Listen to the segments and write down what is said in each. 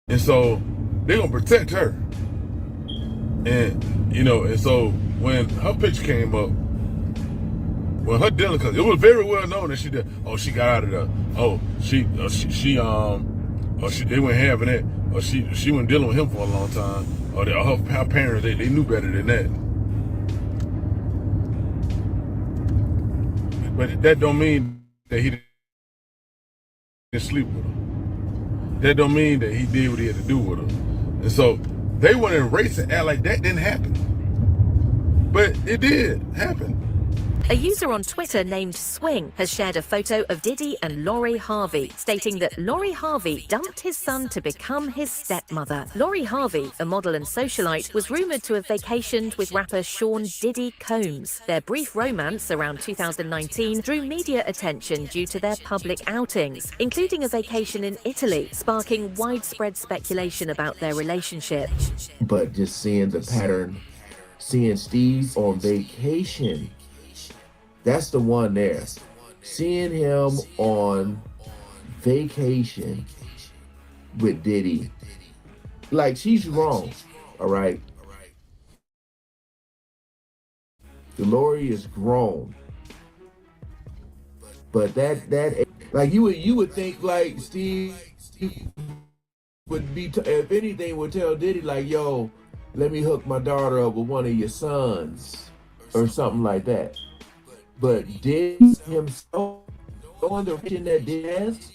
And so they're gonna protect her. And and so when her picture came up, when her dealing, cause it was very well known that she did. Oh, she got out of there. Oh, they weren't having it. Or she wasn't dealing with him for a long time. Or her parents, they knew better than that. But that don't mean that he didn't sleep with her. That don't mean that he did what he had to do with her. And so they want to erase and act like that didn't happen. But it did happen. A user on Twitter named Swing has shared a photo of Diddy and Lori Harvey, stating that Lori Harvey dumped his son to become his stepmother. Lori Harvey, a model and socialite, was rumored to have vacationed with rapper Sean Diddy Combs. Their brief romance around 2019 drew media attention due to their public outings, including a vacation in Italy, sparking widespread speculation about their relationship. But just seeing the pattern, seeing Steve on vacation, that's the one there. Seeing him on vacation with Diddy, like, she's wrong, all right? Lori is grown, but that like you would think like Steve would be if anything would tell Diddy like, yo, let me hook my daughter up with one of your sons or something like that. But Diddy himself on the region that Diddy has,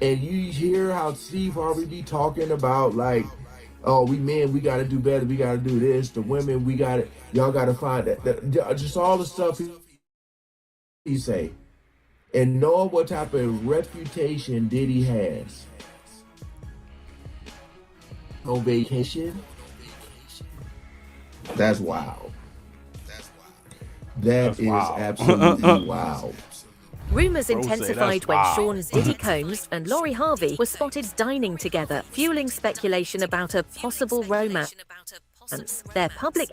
and you hear how Steve Harvey be talking about like, oh, we men, we gotta do better, we gotta do this. The women, y'all gotta find that just all the stuff he say, and knowing what type of reputation Diddy has on vacation, that's wild. That is wild. absolutely wild. Rumors intensified when Sean Diddy Combs and Lori Harvey were spotted dining together, fueling speculation about a possible romance. Their public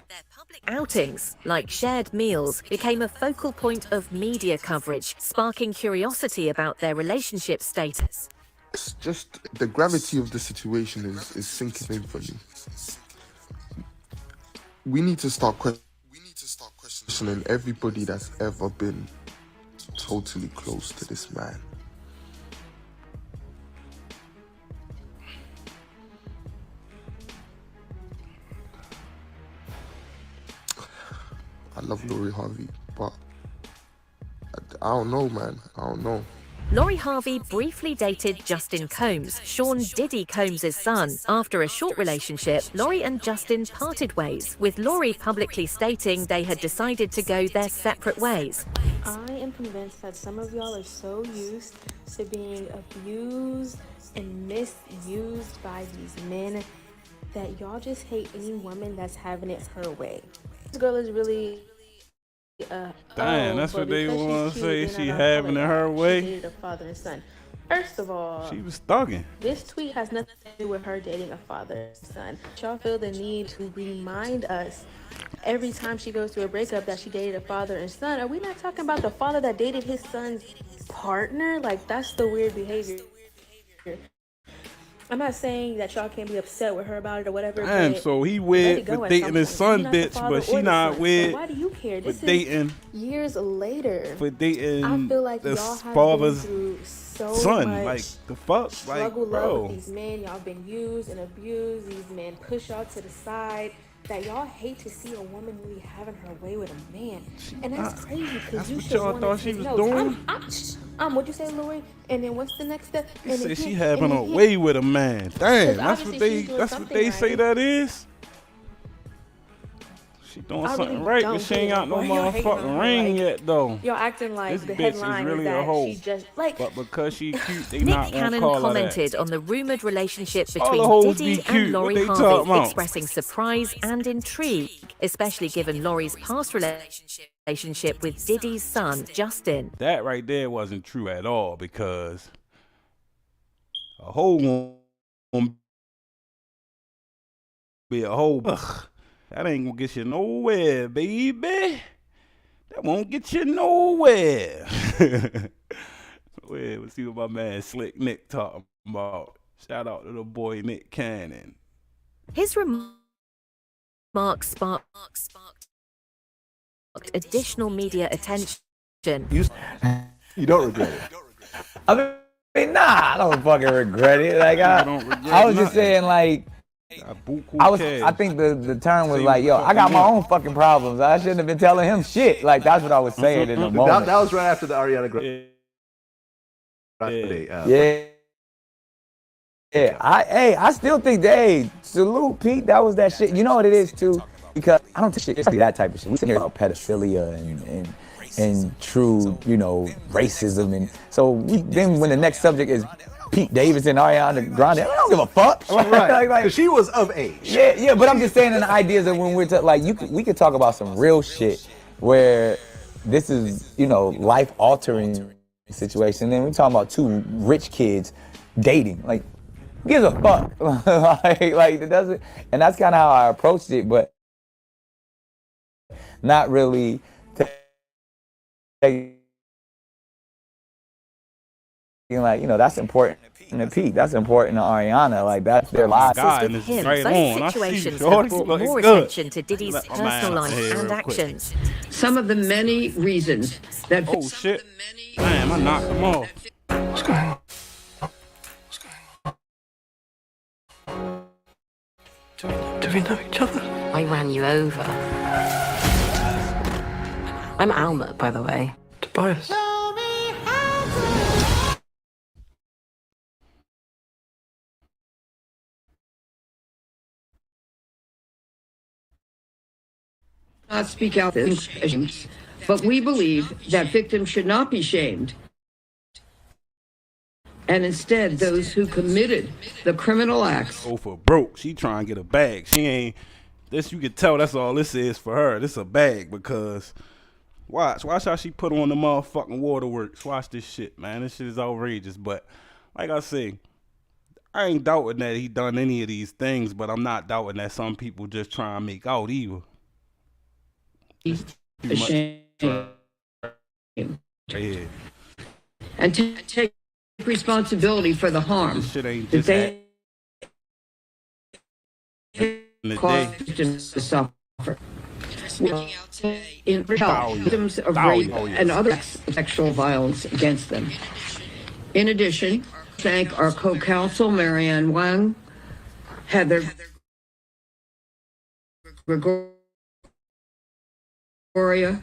outings, like shared meals, became a focal point of media coverage, sparking curiosity about their relationship status. It's just the gravity of the situation is sinking in for me. We need to start questioning everybody that's ever been totally close to this man. I love Lori Harvey, but I don't know, man. I don't know. Lori Harvey briefly dated Justin Combs, Sean Diddy Combs' son. After a short relationship, Lori and Justin parted ways, with Lori publicly stating they had decided to go their separate ways. I am convinced that some of y'all are so used to being abused and misused by these men that y'all just hate any woman that's having it her way. This girl is really Damn, that's what they want to say. She having it her way. She dated a father and son. First of all, She was thugging. this tweet has nothing to do with her dating a father and son. Y'all feel the need to remind us every time she goes through a breakup that she dated a father and son. Are we not talking about the father that dated his son's partner? Like, that's the weird behavior. I'm not saying that y'all can't be upset with her about it or whatever. Damn, but so he let weird it go for at dating some his point. son, You're not the bitch, father but or she the not son. weird So why do you care? for This dating is years later. for dating I feel like the y'all have father's been through so son. much Like, the fuck? Like, struggle love bro. with these men. Y'all been used and abused. These men push y'all to the side. That y'all hate to see a woman really having her way with a man, and that's crazy because That's you what should y'all want to thought she take was notes. doing? What'd you say, Lori? And then what's the next step? He And said then she hit, having and a then hit. way with a man. Damn, that's what obviously they she's doing that's what something they say right. that is. She doing I something really right, don't but she ain't get got it. no Why y'all hating on motherfucking her? ring Like, yet though. Y'all acting like This the bitch is headline really is a that hoe. she just like. But because she cute, they Nick not gonna Cannon call her that. commented on the rumored relationship All the between hoes Diddy be cute. and What Lori they Harvey, talking about? expressing surprise and intrigue, especially given Lori's past relationship with Diddy's son, Justin. That right there wasn't true at all because a hoe gonna be a hoe. Ugh, that ain't gonna get you nowhere, baby. That won't get you nowhere. Wait, let's see what my man Slick Nick talking about. Shout out to the boy Nick Cannon. His remarks sparked additional media attention. You don't regret it. I mean, nah, I don't fucking regret it. Like I was just saying, like, I think the term was like, yo, I got my own fucking problems. I shouldn't have been telling him shit. Like, that's what I was saying in the moment. That was right after the Ariana Grande. Yeah. I still think that, salute Pete, that was that shit. You know what it is too? Because I don't think shit, it's that type of shit. We sit here about pedophilia and true, you know, racism. And so then when the next subject is Pete Davidson and Ariana Grande, I don't give a fuck. Right, because she was of age. Yeah, but I'm just saying in the ideas that when we're like, we could talk about some real shit where this is, you know, life-altering situation. And then we're talking about two rich kids dating. Like, who gives a fuck? like it doesn't, and that's kind of how I approached it, but not really taking, like, you know, that's important to Pete, that's important to Ariana, like that's their lives. With him, both situations have brought more attention to Diddy's personal life and actions. Some of the many reasons that... Oh shit, damn, I knocked him off. What's going on? Do we know each other? I ran you over. I'm Alma, by the way. Tobias. Not speak out this, but we believe that victims should not be shamed. And instead, those who committed the criminal acts. Go for broke. She trying to get a bag. She ain't. This you can tell. That's all this is for her. This a bag because watch how she put on the motherfucking waterworks. Watch this shit, man. This shit is outrageous. But like I say, I ain't doubting that he done any of these things. But I'm not doubting that some people just try and make out either. Ashamed. Yeah. And take responsibility for the harm This shit ain't that just they caused them to suffer. In health, victims of rape and other sexual violence against them. In addition, thank our co-counsel Marianne Wang, Heather Gregoria,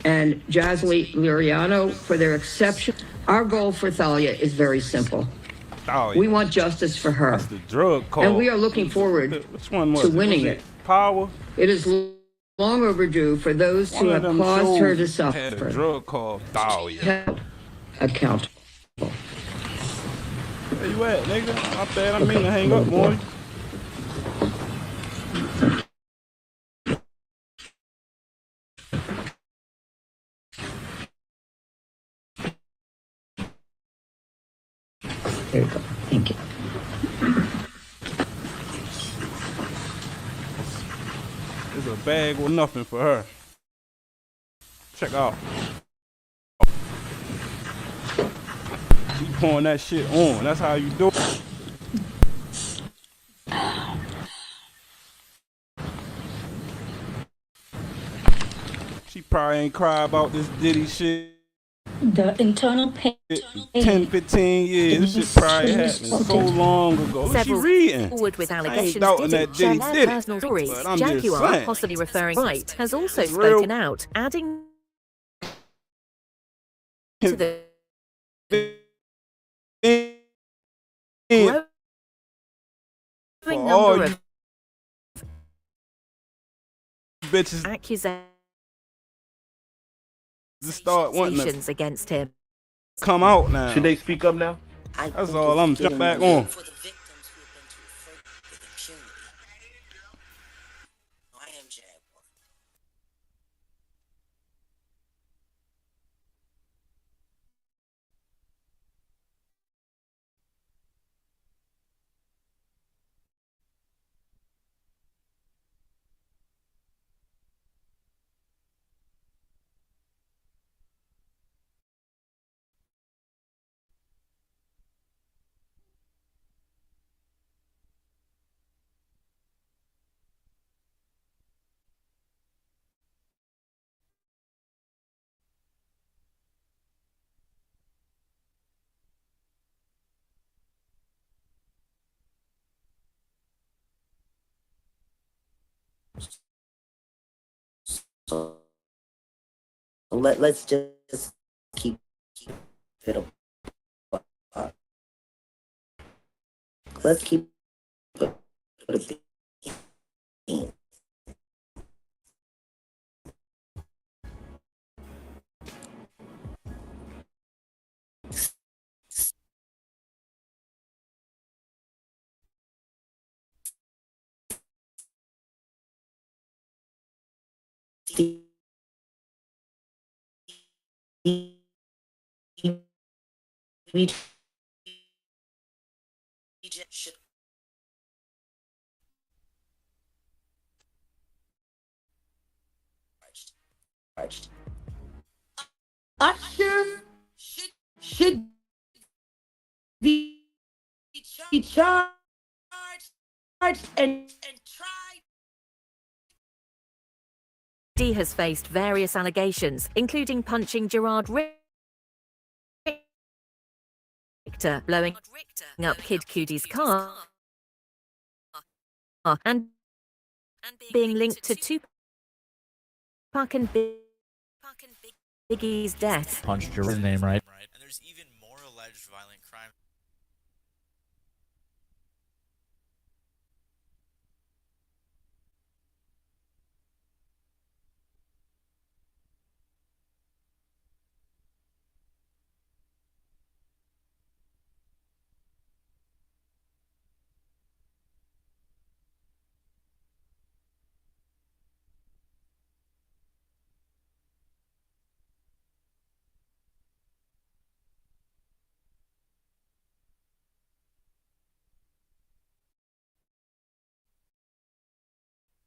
and Jasly Liriano for their exception. Our goal for Thalia is very simple. We want justice for her. That's the drug call. And we are looking forward to winning it. Power. It is long overdue for those who have caused her to suffer. Had a drug call. Held accountable. Where you at, nigga? My bad. I mean to hang up, boy. There you go. Thank you. It's a bag with nothing for her. Check out. She pouring that shit on. That's how you do it. She probably ain't cry about this Diddy shit. The internal pain. 10, 15 years. This shit probably happened so long ago. Look, she Several reading. forward with I ain't allegations doubting Diddy that Diddy shared did personal it. stories. But I'm just Jaguar, saying. possibly referring right, has also It's real. spoken out, adding to the growing all number you of bitches accusations to start wanting to against him. come out now. Should they speak up now? That's all I'm jumping back on. So let's just keep it apart. Let's keep it a being. We should Usher should be charged and tried. Diddy has faced various allegations, including punching Gerard Richter, blowing up Kid Cudi's car, and being linked to Tupac and Biggie's death. Punched your name right. And there's even more alleged violent crime.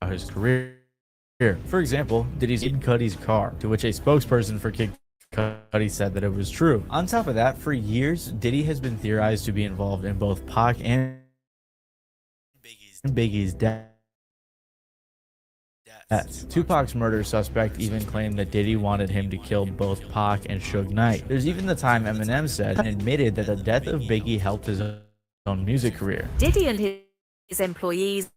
His career. For example, Diddy's in Cudi's car, to which a spokesperson for Kid Cudi said that it was true. On top of that, for years, Diddy has been theorized to be involved in both Pac and Biggie's death. Tupac's murder suspect even claimed that Diddy wanted him to kill both Pac and Suge Knight. There's even the time Eminem said and admitted that the death of Biggie helped his own music career. Diddy and his employees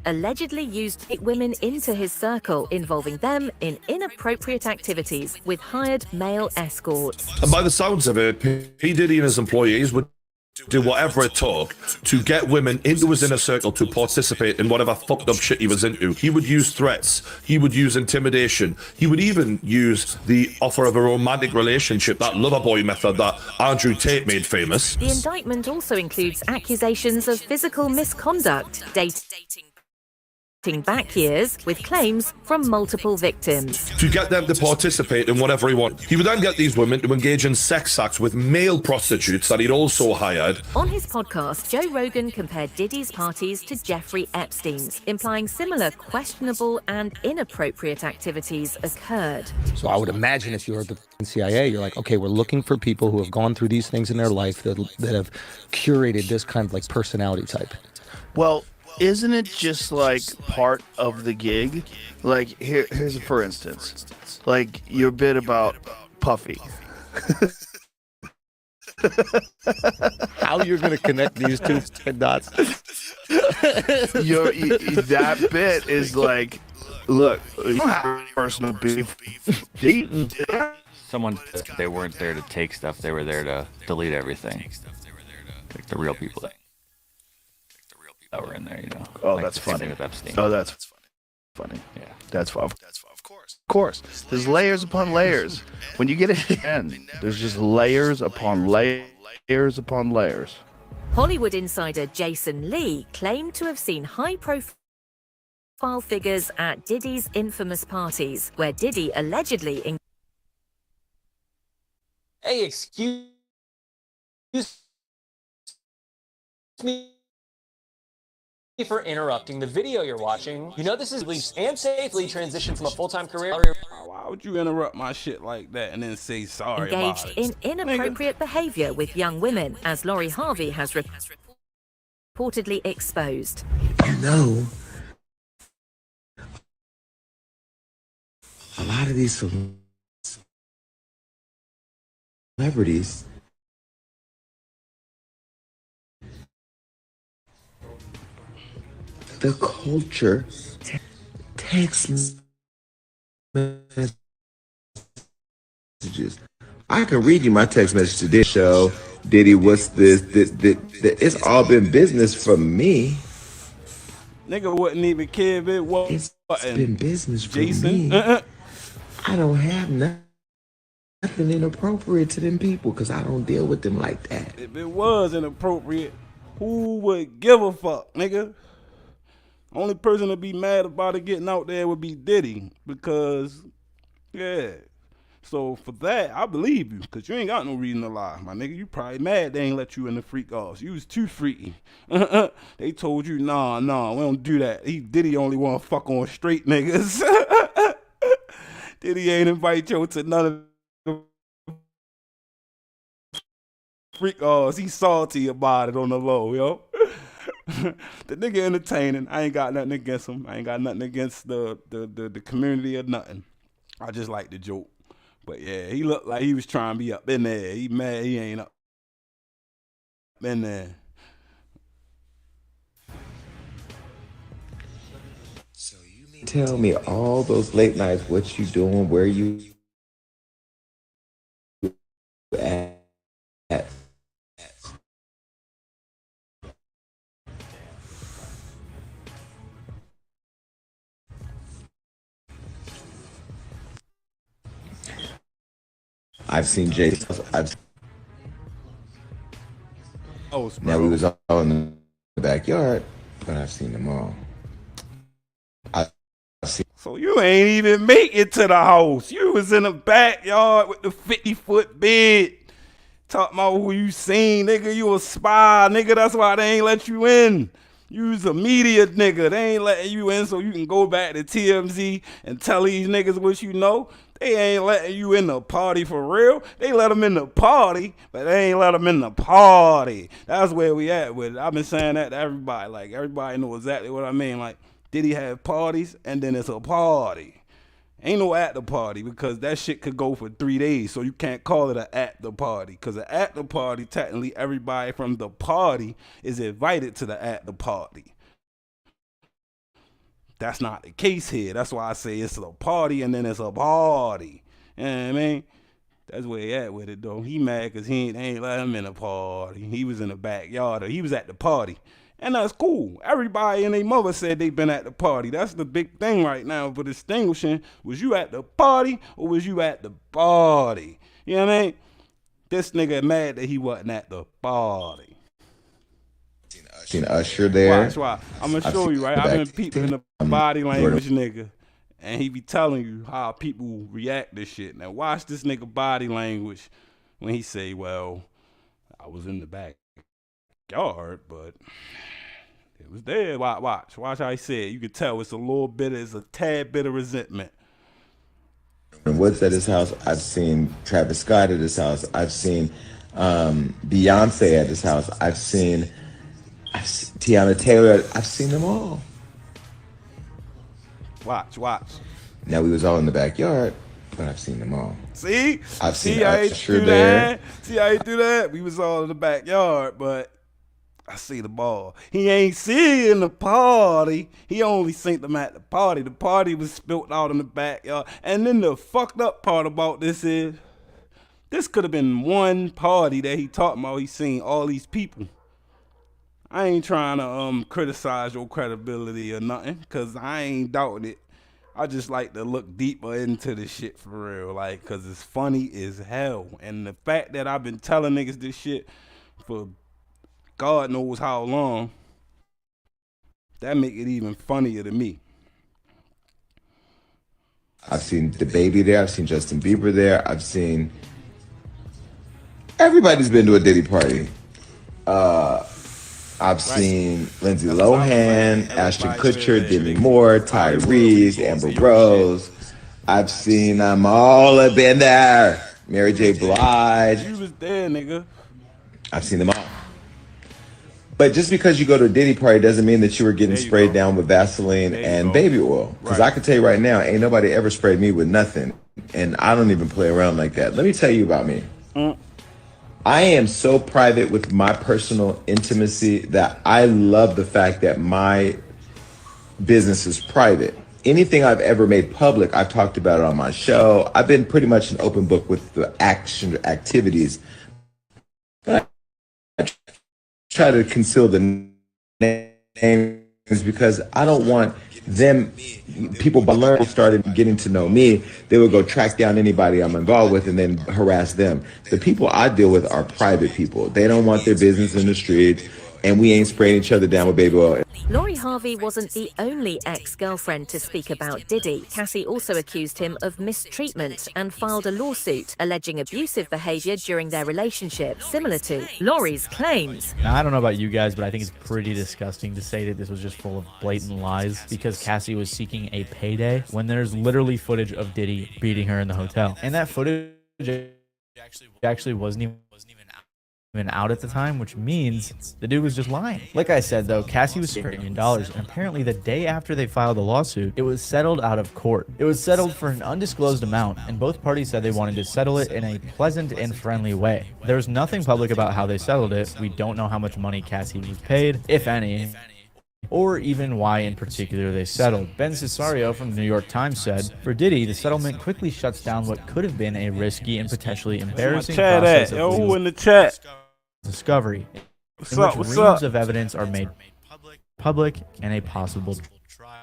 allegedly used women into his circle, involving them in inappropriate activities with hired male escorts. And by the sounds of it, P. Diddy and his employees would do whatever it took to get women into his inner circle to participate in whatever fucked up shit he was into. He would use threats. He would use intimidation. He would even use the offer of a romantic relationship, that lover boy method that Andrew Tate made famous. The indictment also includes accusations of physical misconduct, dating back years, with claims from multiple victims. To get them to participate in whatever he wanted. He would then get these women to engage in sex acts with male prostitutes that he'd also hired. On his podcast, Joe Rogan compared Diddy's parties to Jeffrey Epstein's, implying similar questionable and inappropriate activities occurred. So I would imagine if you're the CIA, you're like, okay, we're looking for people who have gone through these things in their life that have curated this kind of like personality type. Well, isn't it just like part of the gig? Like here's for instance, like your bit about Puffy. How you're gonna connect these two dots? That bit is like, look, personal beef. Someone said they weren't there to take stuff; they were there to delete everything. Like the real people that were in there, you know. Oh, like that's funny. With Epstein. Oh, that's funny. Yeah, that's fun. Of course. There's layers upon layers. When you get it to the end, there's just layers upon layers upon layers. Hollywood insider Jason Lee claimed to have seen high-profile figures at Diddy's infamous parties, where Diddy allegedly... Hey, excuse me for interrupting the video you're watching. You know this is least and safely transition from a full-time career. Why would you interrupt my shit like that and then say sorry engaged about it? in inappropriate behavior with young women, as Lori Harvey has reportedly exposed. You know, a lot of these celebrities the culture text messages. I can read you my text message to this show. Diddy, what's this? It's all been business for me. Nigga wouldn't even care if it was. It's been business for Jason. me. I don't have nothing inappropriate to them people because I don't deal with them like that. If it was inappropriate, who would give a fuck, nigga? Only person to be mad about it getting out there would be Diddy, because, yeah. So for that, I believe you, because you ain't got no reason to lie, my nigga. You probably mad they ain't let you in the freak offs. You was too freaky. They told you, nah, we don't do that. Diddy only want to fuck on straight niggas. Diddy ain't invite you to none of the freak offs. He salty about it on the low, yo. The nigga entertaining. I ain't got nothing against him. I ain't got nothing against the community or nothing. I just like the joke. But yeah, he looked like he was trying to be up in there. He mad he ain't up in there. So you mean tell me all those late nights, what you doing, where you at? I've seen Jason. Now we was all in the backyard, but I've seen them all. So you ain't even make it to the house. You was in the backyard with the 50-foot bed. Talking about who you seen, nigga. You a spy, nigga. That's why they ain't let you in. You was a media nigga. They ain't letting you in so you can go back to TMZ and tell these niggas what you know. They ain't letting you in the party for real. They let them in the party, but they ain't let them in the party. That's where we at with it. I've been saying that to everybody. Like, everybody know exactly what I mean. Like, Diddy have parties, and then it's a party. Ain't no at the party, because that shit could go for 3 days, so you can't call it an at the party. Because an at the party, technically, everybody from the party is invited to the at the party. That's not the case here. That's why I say it's a party and then it's a party. You know what I mean? That's where he at with it, though. He mad because they ain't let him in the party. He was in the backyard, or he was at the party. And that's cool. Everybody and their mother said they been at the party. That's the big thing right now for distinguishing. Was you at the party or was you at the party? You know what I mean? This nigga mad that he wasn't at the party. Seen Usher there. Watch. I'm gonna show you, right? I've been peeping the body language, nigga, and he be telling you how people react to shit. Now watch this nigga body language when he say, "Well, I was in the backyard, but it was there." Watch how he said. You can tell it's a tad bit of resentment. And Woods at his house. I've seen Travis Scott at his house. I've seen Beyonce at his house. I've seen Tiana Taylor. I've seen them all. Watch. Now we was all in the backyard, but I've seen them all. See? I've seen Usher there. See how he do that? We was all in the backyard, but I see the ball. He ain't seeing the party. He only seen them at the party. The party was spilt out in the backyard. And then the fucked up part about this is, this could have been one party that he talking about. He seen all these people. I ain't trying to criticize your credibility or nothing, because I ain't doubting it. I just like to look deeper into this shit for real, like, because it's funny as hell. And the fact that I've been telling niggas this shit for God knows how long, that make it even funnier to me. I've seen DaBaby there. I've seen Justin Bieber there. I've seen... Everybody's been to a Diddy party. I've seen Lindsay Lohan, Ashton Kutcher, Demi Moore, Tyrese, Amber Rose. I've seen them all have been there. Mary J. Blige. You was there, nigga. I've seen them all. But just because you go to a Diddy party doesn't mean that you were getting sprayed down with Vaseline and baby oil. Because I can tell you right now, ain't nobody ever sprayed me with nothing. And I don't even play around like that. Let me tell you about me. I am so private with my personal intimacy that I love the fact that my businesses private. Anything I've ever made public, I've talked about it on my show. I've been pretty much an open book with the activities. But I try to conceal the names because I don't want them, people started getting to know me, they would go track down anybody I'm involved with and then harass them. The people I deal with are private people. They don't want their business in the streets, and we ain't spraying each other down with baby oil. Lori Harvey wasn't the only ex-girlfriend to speak about Diddy. Cassie also accused him of mistreatment and filed a lawsuit alleging abusive behavior during their relationship, similar to Lori's claims. Now, I don't know about you guys, but I think it's pretty disgusting to say that this was just full of blatant lies because Cassie was seeking a payday when there's literally footage of Diddy beating her in the hotel. And that footage actually wasn't even out at the time, which means the dude was just lying. Like I said, though, Cassie was $1 million, and apparently the day after they filed the lawsuit, it was settled out of court. It was settled for an undisclosed amount, and both parties said they wanted to settle it in a pleasant and friendly way. There's nothing public about how they settled it. We don't know how much money Cassie was paid, if any, or even why in particular they settled. Ben Cesario from the New York Times said, for Diddy, the settlement quickly shuts down what could have been a risky and potentially embarrassing process of legal in the chat. Discovery, What's in up? which What's reams up? of evidence are made public and a possible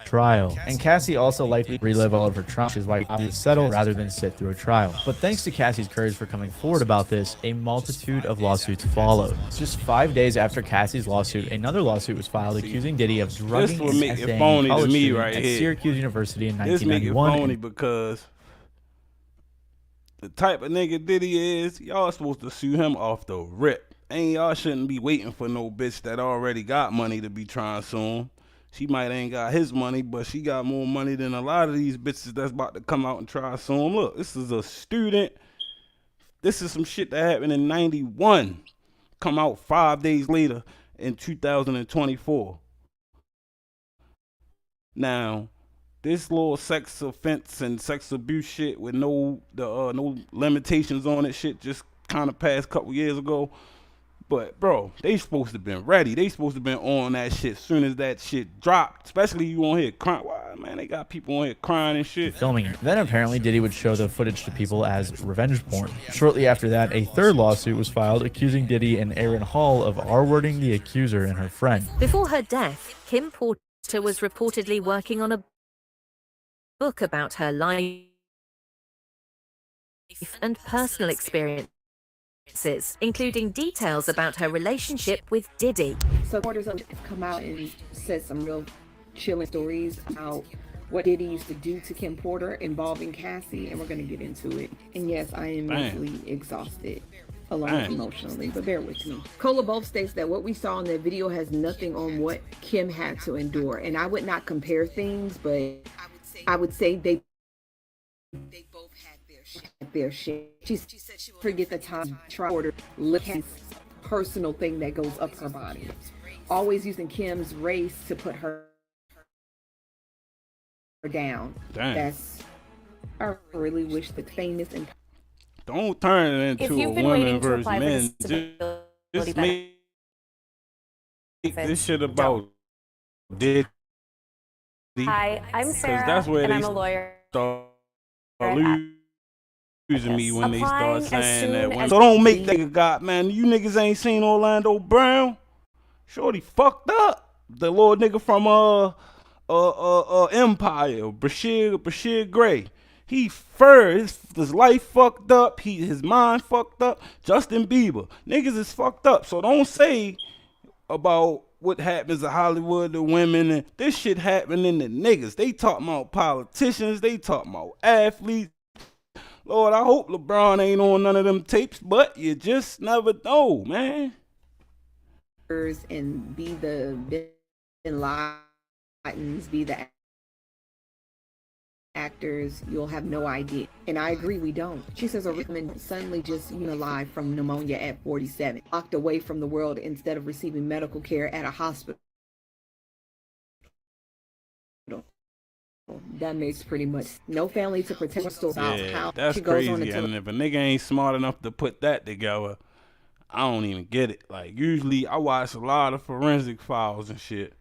trial. And Cassie also likely relive all of her trauma, which is why she settle rather than sit through a trial. But thanks to Cassie's courage for coming forward about this, a multitude of lawsuits followed. Just 5 days after Cassie's lawsuit, another lawsuit was filed accusing Diddy of drugging and make it SAing phony a to college me student right at here. Syracuse University in This make it 1991. phony because the type of nigga Diddy is, y'all supposed to sue him off the rip. And y'all shouldn't be waiting for no bitch that already got money to be trying to sue him. She might ain't got his money, but she got more money than a lot of these bitches that's about to come out and try to sue him. Look, this is a student. This is some shit that happened in 91. Come out 5 days later in 2024. Now, this little sex offense and sex abuse shit with no limitations on it shit just kind of passed a couple years ago. But bro, they supposed to been ready. They supposed to been on that shit soon as that shit dropped. Especially you on here crying. Wow, man, they got people on here crying and shit. Filming it. Then apparently Diddy would show the footage to people as revenge porn. Shortly after that, a third lawsuit was filed accusing Diddy and Aaron Hall of R-wording the accuser and her friend. Before her death, Kim Porter was reportedly working on a book about her life and personal experiences, including details about her relationship with Diddy. So Porter's come out and said some real chilling stories about what Diddy used to do to Kim Porter involving Cassie, and we're going to get into it. And yes, I am mentally exhausted, along emotionally, but bear with me. Cola both states that what we saw in that video has nothing on what Kim had to endure, and I would not compare things, but I would say they both had their shit. She said she forget the time Porter look at personal thing that goes up her body, always using Kim's race to put her down. That's, I really wish the famous and don't turn it into a women versus men. Just make this shit about Diddy. Hi, I'm Sarah, that's where and they I'm a lawyer. Start losing me when they start saying that. Applying So don't make that God, man. You niggas ain't seen Orlando Brown. Shorty fucked up. The little nigga from Empire, Bashir Gray. He his life fucked up. His mind fucked up. Justin Bieber, niggas is fucked up. So don't say about what happens to Hollywood, the women, and this shit happening to niggas. They talking about politicians. They talking about athletes. Lord, I hope LeBron ain't on none of them tapes, but you just never know, man. and be the Bin Ladens, be the actors, you'll have no idea. And I agree, we don't. She says a woman suddenly just alive from pneumonia at 47, locked away from the world instead of receiving medical care at a hospital. That makes pretty much no family to protect her. Yeah, that's crazy. And if a nigga ain't smart enough to put that together, I don't even get it. Like, usually I watch a lot of forensic files and shit.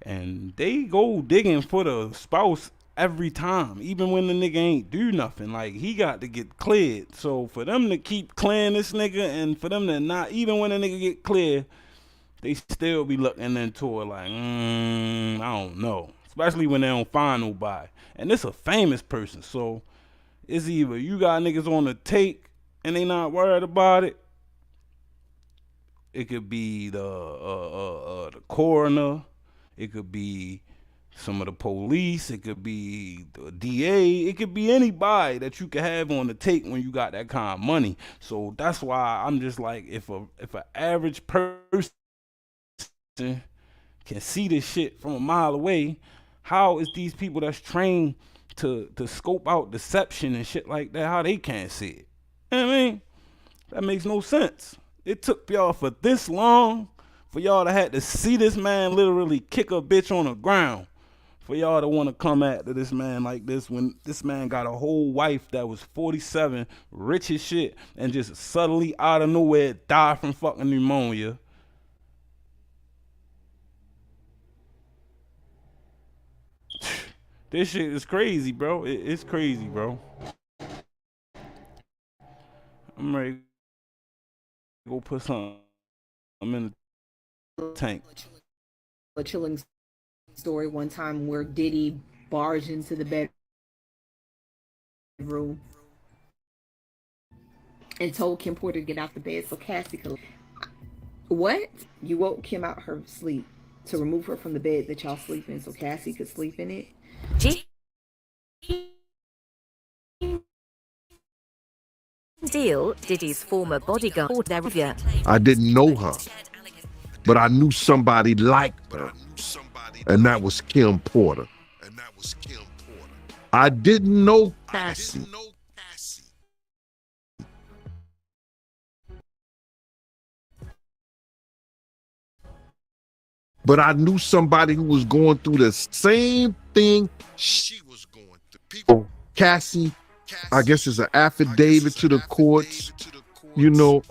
And they go digging for the spouse every time, even when the nigga ain't do nothing. Like, he got to get cleared. So for them to keep clearing this nigga, and for them to not, even when the nigga get cleared, they still be looking into it like, I don't know. Especially when they don't find nobody. And this a famous person, so it's either you got niggas on the take and they not worried about it. It could be the coroner. It could be some of the police. It could be the DA. It could be anybody that you could have on the take when you got that kind of money. So that's why I'm just like, if an average person can see this shit from a mile away, how is these people that's trained to scope out deception and shit like that, how they can't see it? You know what I mean? That makes no sense. It took y'all for this long for y'all to have to see this man literally kick a bitch on the ground, for y'all to want to come after this man like this, when this man got a whole wife that was 47, rich as shit, and just suddenly out of nowhere died from fucking pneumonia. This shit is crazy, bro. It's crazy, bro. I'm ready to go put something in the tank. A chilling story one time where Diddy barged into the bedroom and told Kim Porter to get out the bed so Cassie could. What? You woke Kim out her sleep to remove her from the bed that y'all sleep in so Cassie could sleep in it? Deal, Diddy's former bodyguard, their review. I didn't know her, but I knew somebody like her, and that was Kim Porter. I didn't know Cassie. But I knew somebody who was going through the same thing she was going through. Cassie, I guess, is an affidavit to the courts, you know,